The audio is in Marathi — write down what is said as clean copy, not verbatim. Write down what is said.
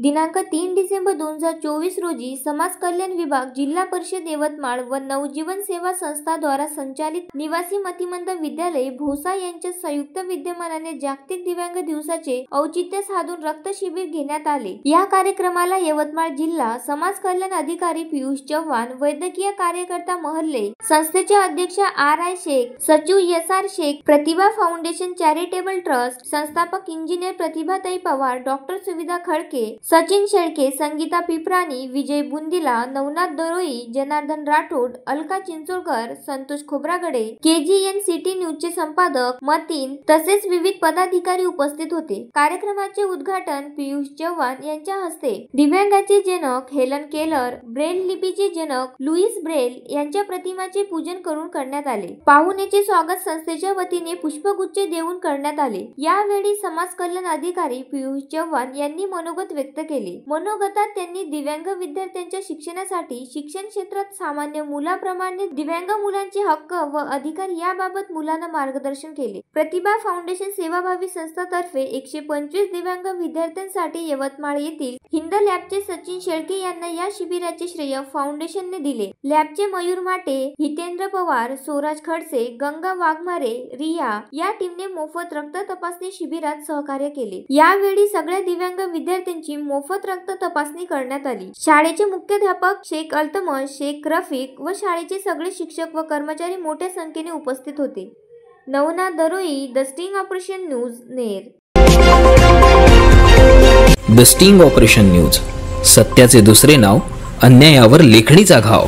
दिनांक 3 डिसेंबर 2024 रोजी समाज कल्याण विभाग, जिल्हा परिषद यवतमाळ व नवजीवन सेवा संस्था द्वारा संचालित निवासी मतिमंद विद्यालय भोसा यांच्या संयुक्त विद्यमानाने जागतिक दिव्यांग दिवसाचे औचित्य साधून रक्त शिबिर घेण्यात आले। या कार्यक्रमाला यवतमाळ जिल्हा समाज कल्याण अधिकारी पियुष चव्हाण, वैद्यकीय कार्यकर्ता महल्ले, संस्थेचे अध्यक्ष RI शेख, सचिव SR शेख, प्रतिभा फाउंडेशन चॅरिटेबल ट्रस्ट संस्थापक इंजिनियर प्रतिभाताई पवार, डॉक्टर सुविधा खडके, सचिन शेळके, संगीता पिपराणी, विजय बुंदिला, नवनाथ दरोई, जनार्दन राठोड, अलका चिंचोळकर, संतोष खोब्रागडे, KGN सिटी न्यूजचे संपादक मतीन तसेच विविध पदाधिकारी उपस्थित होते। कार्यक्रमाचे उद्घाटन पियुष चव्हाण यांच्या हस्ते दिव्यांगाचे जनक हेलन केलर, ब्रेल लिपीचे जनक लुईस ब्रेल यांच्या प्रतिमाचे पूजन करून करण्यात आले। पाहुण्याचे स्वागत संस्थेच्या वतीने पुष्पगुच्छ देऊन करण्यात आले। यावेळी समाज कल्याण अधिकारी पियुष चव्हाण यांनी मनोगत व्यक्त केले। मनोगतात त्यांनी दिव्यांग विद्यार्थ्यांच्या शिक्षणासाठी शिक्षण क्षेत्रात सामान्य मुलाप्रमाणे दिव्यांग मुलांचे हक्क व अधिकार याबाबत मुलांना मार्गदर्शन केले। प्रतिभा फाउंडेशन सेवाभावी संस्थातर्फे 125 दिव्यांग विद्यार्थ्यांसाठी यवतमाळ येथील हिंद लॅबचे सचिन शेळके यांना या शिबिराचे श्रेय फाउंडेशनने दिले। लॅबचे मयूर माटे, हितेंद्र पवार, सोराज खडसे, गंगा वाघमारे, रिया या टीमने मोफत रक्त तपासणी शिबिरात सहकार्य केले। यावेळी सगळ्या दिव्यांग विद्यार्थ्यांची मोफत रक्त तपासणी करण्यात आली। शाळेचे मुख्याध्यापक शेख अल्तमश, शेख रफिक व शाळेचे सगळे शिक्षक व कर्मचारी मोठ्या संख्येने उपस्थित होते। Navnath Daroi, the sting operation news, Ner. The sting operation news, सत्याचे दुसरे नाव, अन्यायावर लेखणीचा घाव।